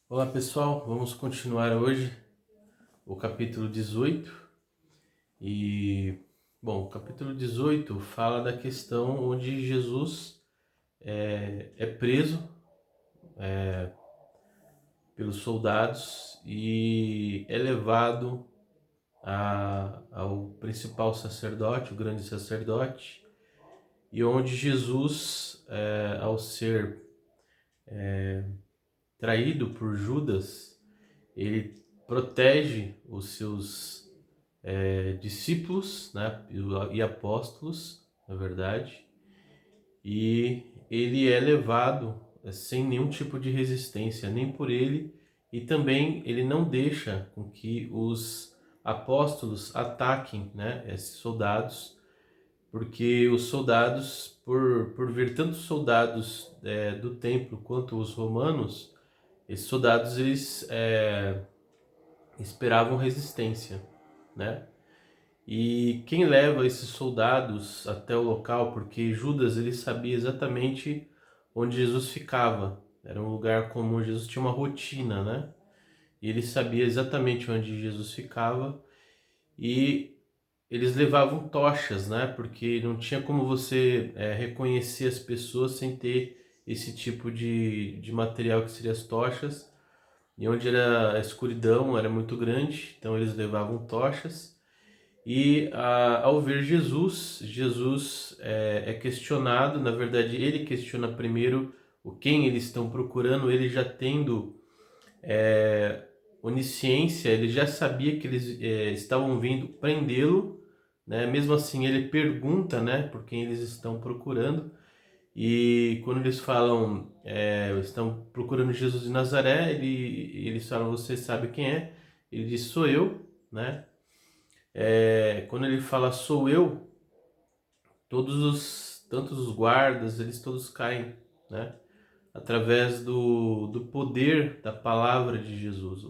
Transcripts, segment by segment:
Olá pessoal, vamos continuar hoje o capítulo 18 e, o capítulo 18 fala da questão onde Jesus é preso pelos soldados e é levado ao principal sacerdote, o grande sacerdote, e onde Jesus, ao ser traído por Judas, ele protege os seus discípulos, né, e apóstolos, na verdade, e ele é levado sem nenhum tipo de resistência, nem por ele, e também ele não deixa com que os apóstolos ataquem, né, esses soldados, porque os soldados, por vir tantos soldados do templo quanto os romanos, esses soldados eles esperavam resistência, né? E quem leva esses soldados até o local, porque Judas ele sabia exatamente onde Jesus ficava. Era um lugar comum, Jesus tinha uma rotina, né? E ele sabia exatamente onde Jesus ficava e eles levavam tochas, né? Porque não tinha como você reconhecer as pessoas sem ter esse tipo de material que seria as tochas. E onde era a escuridão era muito grande, então eles levavam tochas. E ao ver Jesus, Jesus é questionado, na verdade ele questiona primeiro o quem eles estão procurando, ele já tendo onisciência, ele já sabia que eles estavam vindo prendê-lo, né? Mesmo assim ele pergunta, né, por quem eles estão procurando, e quando eles falam, estão procurando Jesus de Nazaré, eles falam, você sabe quem é? Ele diz, sou eu, né? Quando ele fala sou eu, tantos os guardas, eles todos caem, né? Através do poder da palavra de Jesus.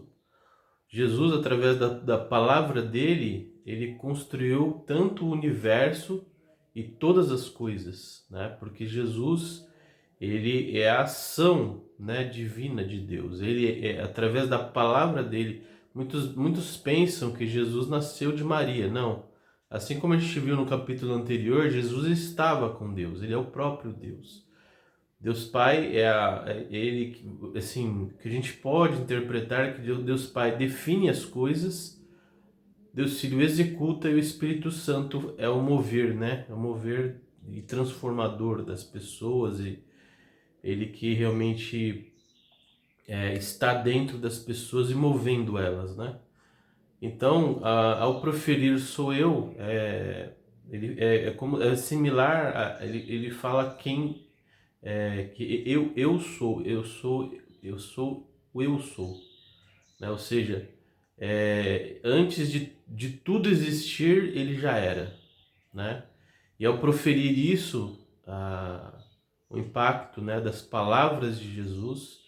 Jesus, através da palavra dele, ele construiu tanto o universo e todas as coisas, né? Porque Jesus, ele é a ação, né, divina de Deus. Ele é através da palavra dele. Muitos pensam que Jesus nasceu de Maria. Não. Assim como a gente viu no capítulo anterior, Jesus estava com Deus. Ele é o próprio Deus. Deus Pai é ele que, assim, que a gente pode interpretar que Deus Pai define as coisas, Deus Filho executa e o Espírito Santo é o mover, né? É o mover e transformador das pessoas, e ele que realmente está dentro das pessoas e movendo elas, né? Então, ao proferir sou eu, é similar, ele fala quem que eu sou, o eu sou, né? Ou seja, antes de tudo existir, ele já era, né? E ao proferir isso, o impacto, né, das palavras de Jesus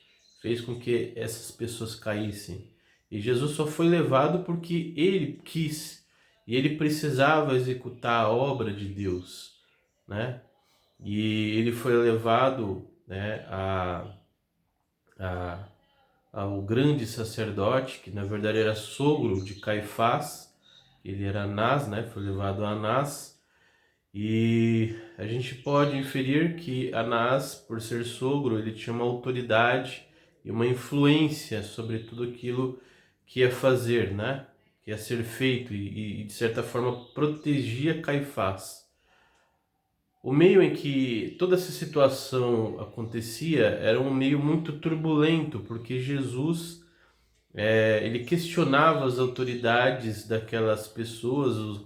fez com que essas pessoas caíssem. E Jesus só foi levado porque ele quis e ele precisava executar a obra de Deus, né? E ele foi levado, né, a, ao grande sacerdote, que na verdade era sogro de Caifás, ele era Anás, né? Foi levado a Anás. E a gente pode inferir que Anás, por ser sogro, ele tinha uma autoridade e uma influência sobre tudo aquilo que ia fazer, né? Que ia ser feito e de certa forma protegia Caifás. O meio em que toda essa situação acontecia era um meio muito turbulento, porque Jesus ele questionava as autoridades daquelas pessoas,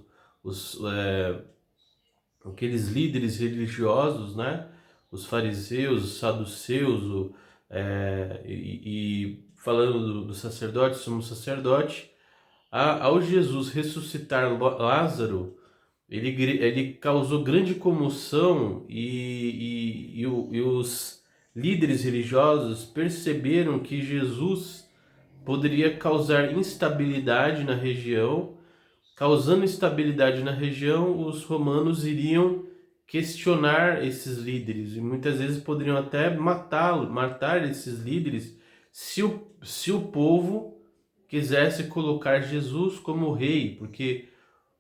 aqueles líderes religiosos, né? Os fariseus, os saduceus, e falando do sacerdote, sumo sacerdote, ao Jesus ressuscitar Lázaro, ele causou grande comoção e os líderes religiosos perceberam que Jesus poderia causar instabilidade na região. Causando instabilidade na região, os romanos iriam questionar esses líderes e muitas vezes poderiam até matar esses líderes se o povo quisesse colocar Jesus como rei, porque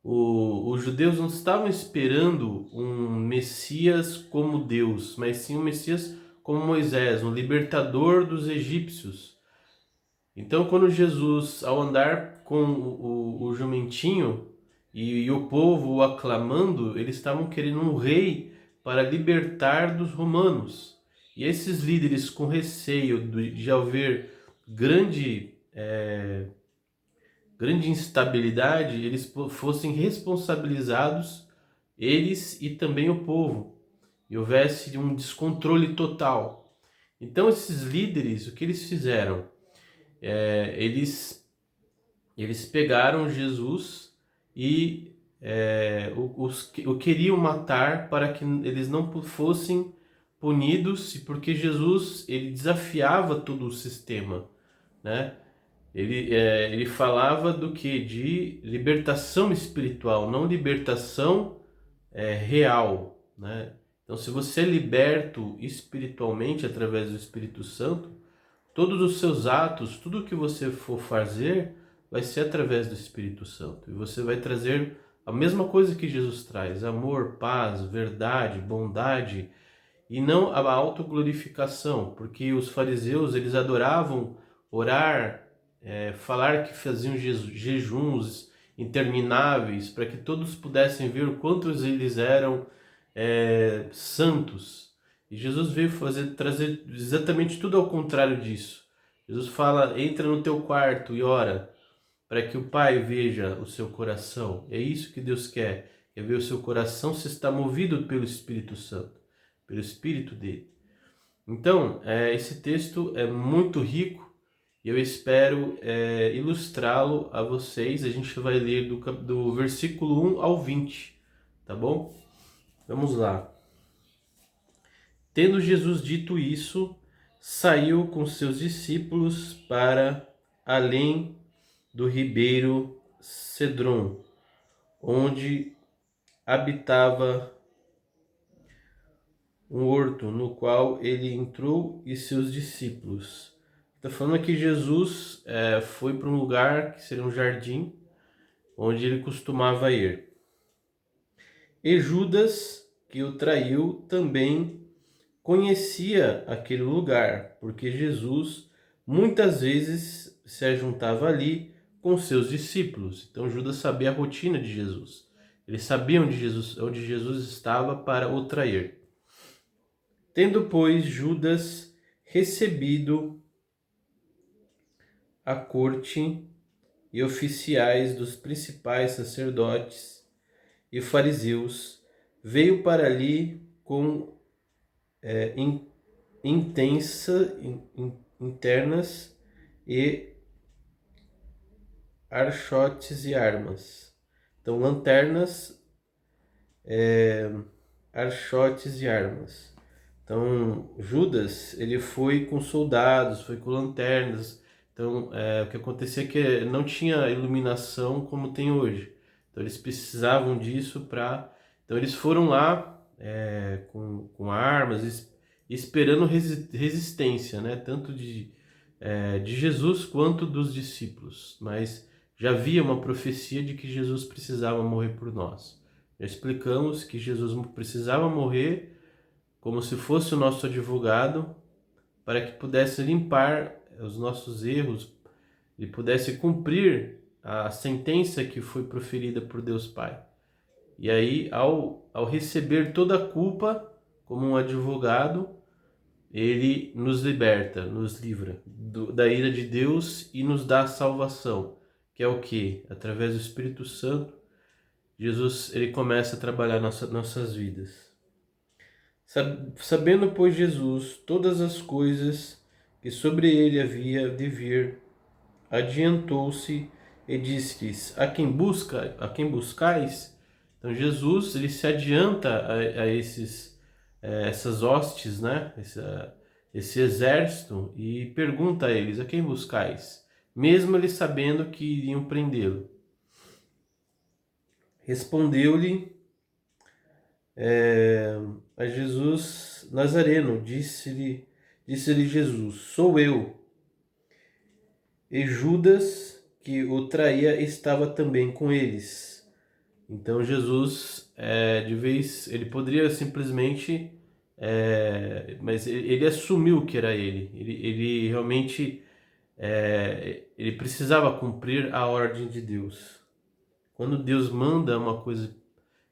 os judeus não estavam esperando um Messias como Deus, mas sim um Messias como Moisés, um libertador dos egípcios. Então, quando Jesus, ao andar com o jumentinho e o povo o aclamando, eles estavam querendo um rei para libertar dos romanos. E esses líderes, com receio de haver grande, grande instabilidade, eles fossem responsabilizados, eles e também o povo, e houvesse um descontrole total. Então, esses líderes, o que eles fizeram? Eles pegaram Jesus e o queriam matar para que eles não fossem punidos, porque Jesus ele desafiava todo o sistema, né? Ele falava do que? De libertação espiritual, não libertação real, né? Então, se você é liberto espiritualmente através do Espírito Santo, todos os seus atos, tudo que você for fazer, vai ser através do Espírito Santo. E você vai trazer a mesma coisa que Jesus traz: amor, paz, verdade, bondade, e não a autoglorificação, porque os fariseus, eles adoravam orar, falar que faziam jejuns intermináveis para que todos pudessem ver o quantos eles eram santos. E Jesus veio trazer exatamente tudo ao contrário disso. Jesus fala: entra no teu quarto e ora, para que o Pai veja o seu coração. É isso que Deus quer, é ver o seu coração se está movido pelo Espírito Santo, pelo Espírito dele. Então, esse texto é muito rico e eu espero ilustrá-lo a vocês. A gente vai ler do versículo 1 ao 20, tá bom? Vamos lá. Tendo Jesus dito isso, saiu com seus discípulos para além do ribeiro Cedron, onde habitava um horto, no qual ele entrou e seus discípulos. Está falando que Jesus foi para um lugar que seria um jardim, onde ele costumava ir. E Judas, que o traiu, também conhecia aquele lugar, porque Jesus muitas vezes se ajuntava ali com seus discípulos. Então Judas sabia a rotina de Jesus. Ele sabia onde Jesus estava para o trair. Tendo, pois, Judas recebido a corte e oficiais dos principais sacerdotes e fariseus, veio para ali com internas e archotes e armas. Então, lanternas, archotes e armas. Então, Judas, ele foi com soldados, foi com lanternas. Então, o que acontecia é que não tinha iluminação como tem hoje. Então, eles precisavam disso para... Então, eles foram lá com armas, esperando resistência, né? Tanto de Jesus quanto dos discípulos. Mas já havia uma profecia de que Jesus precisava morrer por nós. Já explicamos que Jesus precisava morrer como se fosse o nosso advogado, para que pudesse limpar os nossos erros e pudesse cumprir a sentença que foi proferida por Deus Pai. E aí, ao receber toda a culpa como um advogado, ele nos liberta, nos livra da ira de Deus e nos dá a salvação, que é o que? Através do Espírito Santo, Jesus ele começa a trabalhar nossas vidas. Sabendo, pois, Jesus todas as coisas que sobre ele havia de vir, adiantou-se e disse-lhes: a quem buscais? Então Jesus ele se adianta a essas hostes, né? Esse exército, e pergunta a eles: a quem buscais? Mesmo eles sabendo que iriam prendê-lo. Respondeu-lhe a Jesus Nazareno, disse-lhe Jesus: sou eu. e Judas, que o traía, estava também com eles. Então Jesus, de vez, ele poderia simplesmente, mas ele assumiu que era ele. Ele realmente, ele precisava cumprir a ordem de Deus. Quando Deus manda uma coisa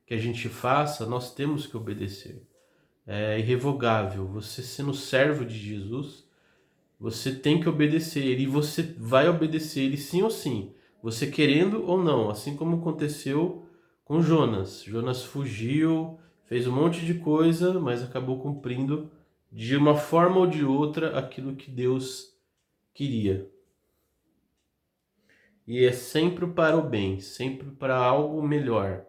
que a gente faça, nós temos que obedecer. É irrevogável. Você sendo servo de Jesus, você tem que obedecer ele e você vai obedecer ele sim ou sim, você querendo ou não, assim como aconteceu com Jonas. Jonas fugiu, fez um monte de coisa, mas acabou cumprindo de uma forma ou de outra aquilo que Deus queria. E é sempre para o bem, sempre para algo melhor,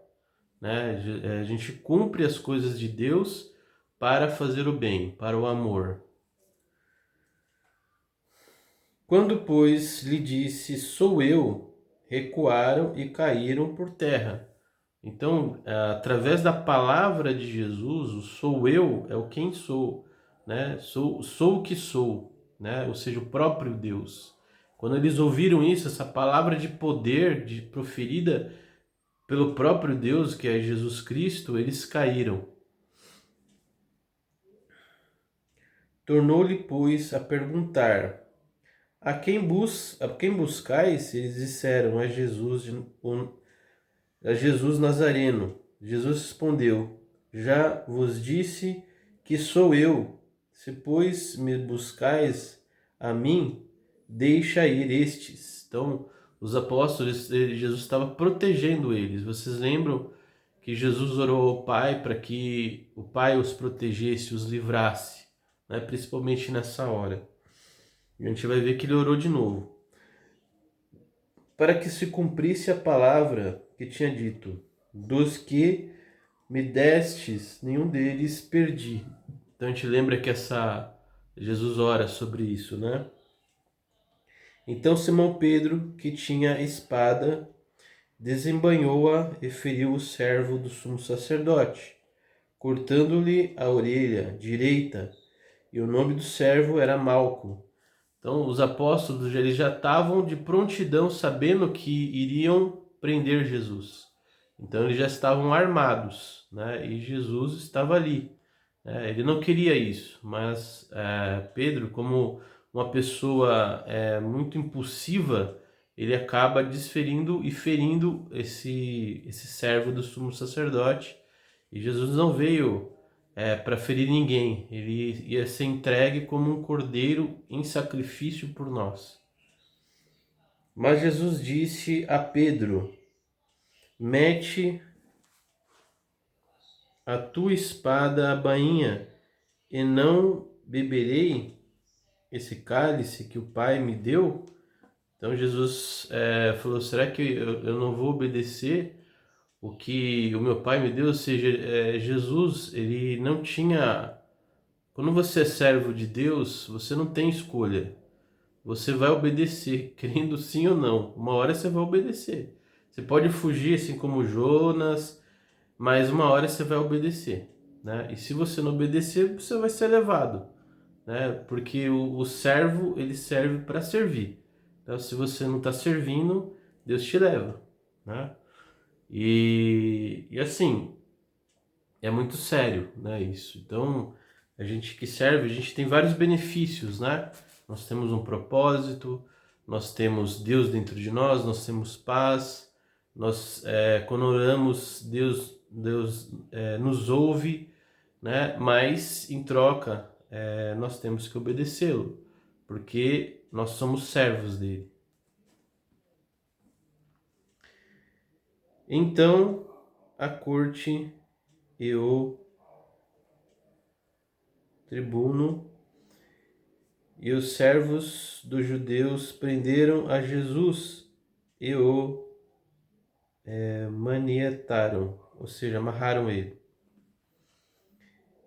né? A gente cumpre as coisas de Deus para fazer o bem, para o amor. Quando, pois, lhe disse, sou eu, recuaram e caíram por terra. Então, através da palavra de Jesus, o sou eu é o quem sou, né? Sou o que sou, né? Ou seja, o próprio Deus. Quando eles ouviram isso, essa palavra de poder, proferida pelo próprio Deus, que é Jesus Cristo, eles caíram. Tornou-lhe, pois, a perguntar: a quem buscais? Eles disseram: a Jesus Nazareno. Jesus respondeu: já vos disse que sou eu. Se, pois, me buscais a mim, deixa ir estes. Então, os apóstolos, Jesus estava protegendo eles. Vocês lembram que Jesus orou ao Pai para que o Pai os protegesse, os livrasse, né? Principalmente nessa hora. E a gente vai ver que ele orou de novo, para que se cumprisse a palavra que tinha dito: dos que me destes, nenhum deles perdi. Então a gente lembra que Jesus ora sobre isso, né? Então Simão Pedro, que tinha espada, desembainhou-a e feriu o servo do sumo sacerdote, cortando-lhe a orelha direita, e o nome do servo era Malco. Então os apóstolos eles já estavam de prontidão, sabendo que iriam prender Jesus. Então eles já estavam armados, né? E Jesus estava ali. Ele não queria isso, mas Pedro, como uma pessoa muito impulsiva, ele acaba desferindo e ferindo esse servo do sumo sacerdote. E Jesus não veio para ferir ninguém, ele ia ser entregue como um cordeiro em sacrifício por nós. Mas Jesus disse a Pedro: mete a tua espada à bainha, e não beberei esse cálice que o Pai me deu? Então Jesus falou: será que eu não vou obedecer o que o meu Pai me deu? Ou seja, Jesus, ele não tinha. Quando você é servo de Deus, você não tem escolha. Você vai obedecer, querendo sim ou não. Uma hora você vai obedecer. Você pode fugir, assim como Jonas, mas uma hora você vai obedecer, né? E se você não obedecer, você vai ser levado, né? Porque o servo, ele serve para servir. Então, se você não está servindo, Deus te leva, né? E assim, é muito sério, né, isso. Então, a gente que serve, a gente tem vários benefícios, né? Nós temos um propósito, nós temos Deus dentro de nós temos paz, quando oramos, Deus nos ouve, né? Mas, em troca, nós temos que obedecê-lo, porque nós somos servos dele. Então, a corte e o tribuno e os servos dos judeus prenderam a Jesus e o manietaram, ou seja, amarraram ele.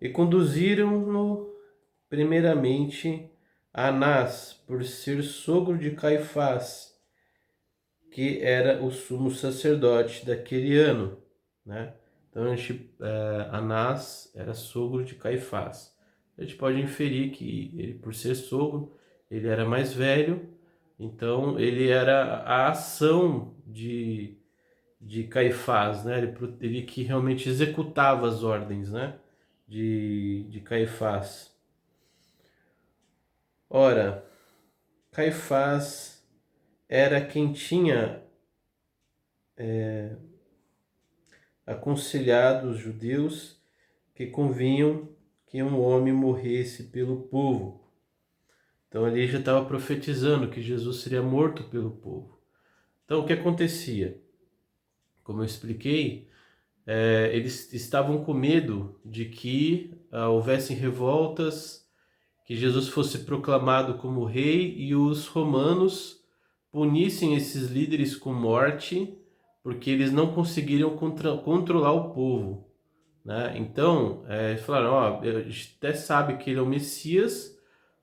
E conduziram-no primeiramente a Anás, por ser sogro de Caifás, que era o sumo sacerdote daquele ano, né? Então Anás era sogro de Caifás. A gente pode inferir que ele, por ser sogro, ele era mais velho, Então ele era a ação de Caifás, né? Ele que realmente executava as ordens, né? De Caifás. Ora, Caifás era quem tinha aconselhado os judeus que convinham que um homem morresse pelo povo. Então ele já estava profetizando que Jesus seria morto pelo povo. Então o que acontecia? Como eu expliquei, eles estavam com medo de que houvessem revoltas, que Jesus fosse proclamado como rei e os romanos punissem esses líderes com morte, porque eles não conseguiriam controlar o povo, né? Então, falaram, ó, a gente até sabe que ele é o Messias,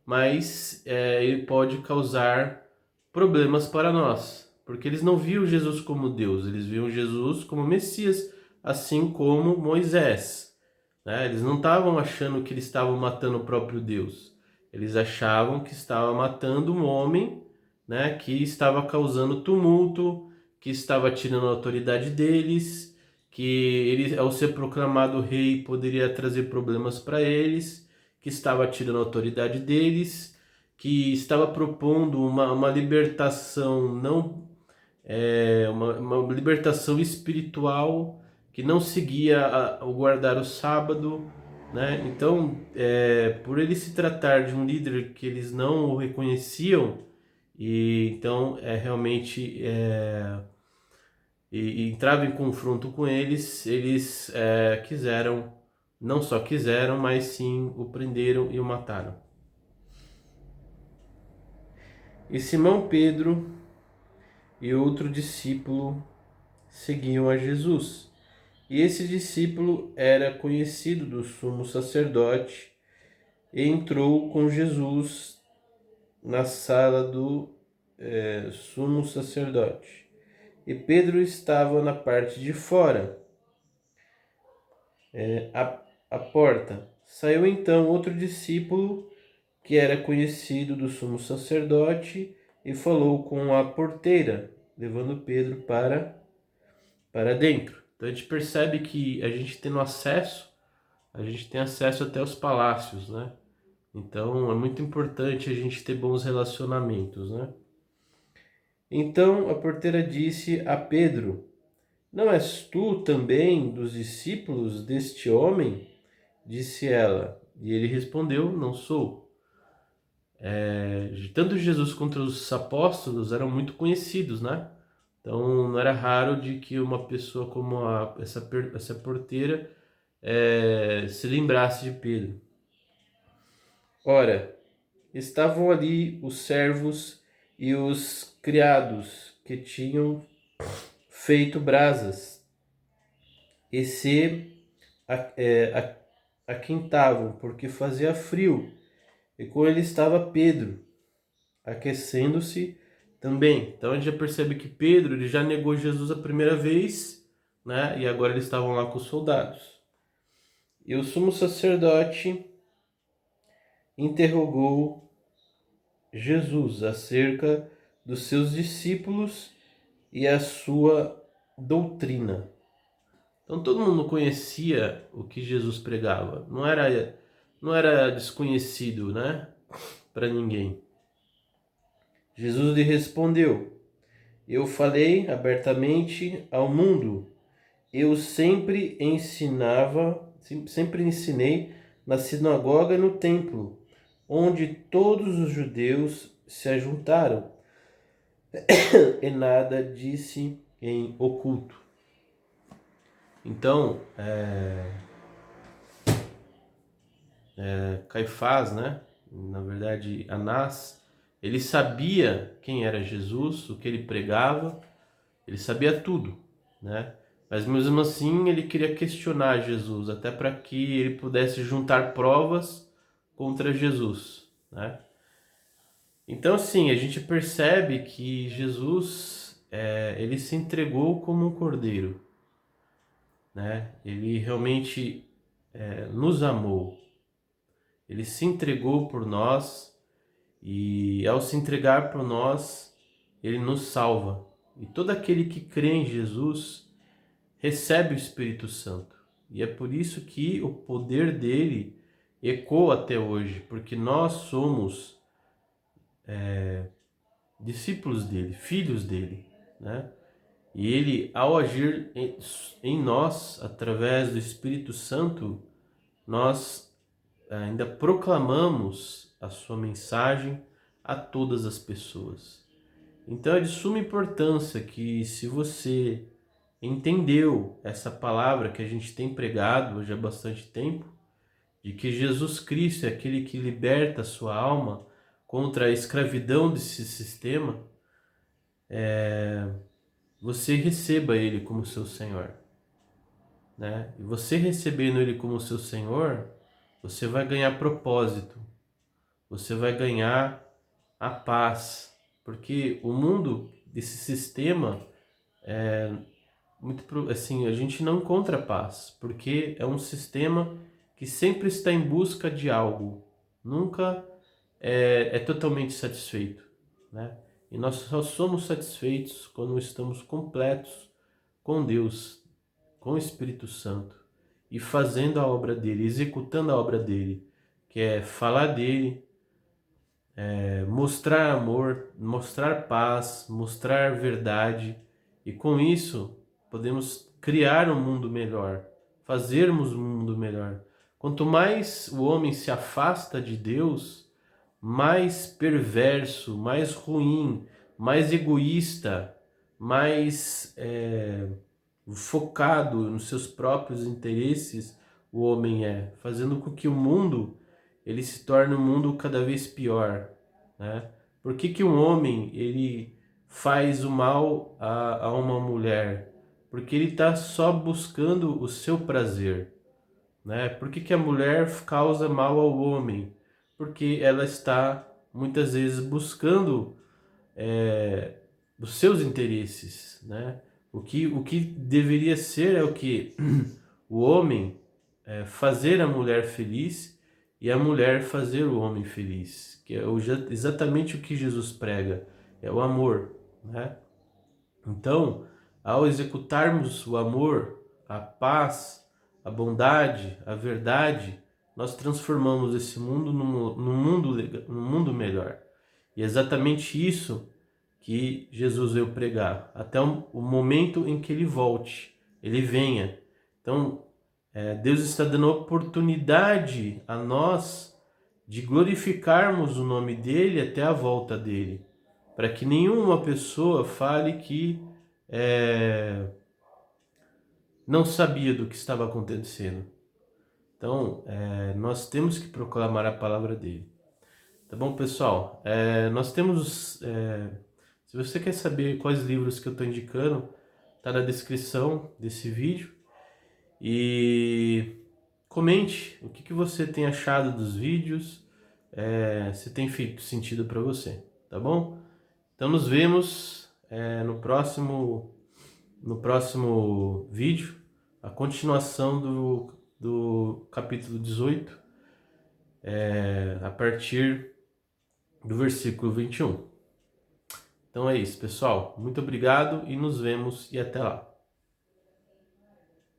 mas ele pode causar problemas para nós, porque eles não viam Jesus como Deus, eles viam Jesus como Messias, assim como Moisés, né? Eles não estavam achando que eles estavam matando o próprio Deus, eles achavam que estava matando um homem, né, que estava causando tumulto, que estava tirando a autoridade deles, que ele, ao ser proclamado rei, poderia trazer problemas para eles, que estava tirando a autoridade deles, que estava propondo uma libertação não uma libertação espiritual, que não seguia o guardar o sábado, né? Então, por ele se tratar de um líder que eles não o reconheciam, e então realmente e entrava em confronto com eles, eles quiseram, não só quiseram, mas sim o prenderam e o mataram. E Simão Pedro e outro discípulo seguiam a Jesus. E esse discípulo era conhecido do sumo sacerdote e entrou com Jesus na sala do sumo sacerdote. E Pedro estava na parte de fora, à porta. Saiu então outro discípulo que era conhecido do sumo sacerdote e falou com a porteira, levando Pedro para dentro. Então a gente percebe que a gente a gente tem acesso até os palácios, né? Então é muito importante a gente ter bons relacionamentos, né? Então a porteira disse a Pedro: Não és tu também dos discípulos deste homem? Disse ela. E ele respondeu: Não sou. Tanto Jesus quanto os apóstolos eram muito conhecidos, né? Então não era raro de que uma pessoa como essa porteira se lembrasse de Pedro. Ora, estavam ali os servos e os criados que tinham feito brasas e se aquentavam, porque fazia frio. E com ele estava Pedro, aquecendo-se também. Então a gente já percebe que Pedro ele já negou Jesus a primeira vez, né? E agora eles estavam lá com os soldados. E o sumo sacerdote interrogou Jesus acerca dos seus discípulos e a sua doutrina. Então todo mundo conhecia o que Jesus pregava. Não era desconhecido, né? Para ninguém. Jesus lhe respondeu: Eu falei abertamente ao mundo. Eu sempre ensinei na sinagoga e no templo, onde todos os judeus se ajuntaram, e nada disse em oculto. Então, Caifás, né? Na verdade, Anás, ele sabia quem era Jesus, o que ele pregava, ele sabia tudo, né? Mas mesmo assim ele queria questionar Jesus, até para que ele pudesse juntar provas contra Jesus, né? Então, assim, a gente percebe que Jesus, ele se entregou como um cordeiro, né? Ele realmente nos amou, ele se entregou por nós E ao se entregar por nós, ele nos salva. E todo aquele que crê em Jesus recebe o Espírito Santo. E é por isso que o poder dele ecoa até hoje, porque nós somos discípulos dele, filhos dele, né? E ele, ao agir em nós, através do Espírito Santo, nós ainda proclamamos a sua mensagem a todas as pessoas. Então é de suma importância que, se você entendeu essa palavra que a gente tem pregado hoje há bastante tempo, de que Jesus Cristo é aquele que liberta a sua alma contra a escravidão desse sistema, você receba Ele como seu Senhor, né? E você recebendo Ele como seu Senhor, você vai ganhar propósito, você vai ganhar a paz, porque o mundo desse sistema assim, a gente não encontra paz, porque é um sistema que sempre está em busca de algo, nunca é totalmente satisfeito, né? E nós só somos satisfeitos quando estamos completos com Deus, com o Espírito Santo e fazendo a obra dele, executando a obra dele, que é falar dele, mostrar amor, mostrar paz, mostrar verdade, e com isso podemos criar um mundo melhor, fazermos um mundo melhor. Quanto mais o homem se afasta de Deus, mais perverso, mais ruim, mais egoísta, mais focado nos seus próprios interesses o homem é, fazendo com que o mundo ele se torne um mundo cada vez pior, né? Por que que um homem ele faz o mal a uma mulher? Porque ele está só buscando o seu prazer, né? Por que que a mulher causa mal ao homem? Porque ela está muitas vezes buscando os seus interesses, né? O que deveria ser é o que o homem fazer a mulher feliz e a mulher fazer o homem feliz, que é exatamente o que Jesus prega, é o amor, né? Então, ao executarmos o amor, a paz, a bondade, a verdade, nós transformamos esse mundo num mundo melhor. E é exatamente isso que Jesus veio pregar, até o momento em que ele volte, ele venha. Então, Deus está dando oportunidade a nós de glorificarmos o nome dele até a volta dele, para que nenhuma pessoa fale que não sabia do que estava acontecendo. Então, nós temos que proclamar a palavra dele. Tá bom, pessoal? Nós temos... se você quer saber quais livros que eu estou indicando, tá na descrição desse vídeo. E comente o que você tem achado dos vídeos, se tem feito sentido para você, tá bom? Então nos vemos no próximo vídeo, a continuação do capítulo 18, a partir do versículo 21. Então é isso, pessoal. Muito obrigado e nos vemos e até lá.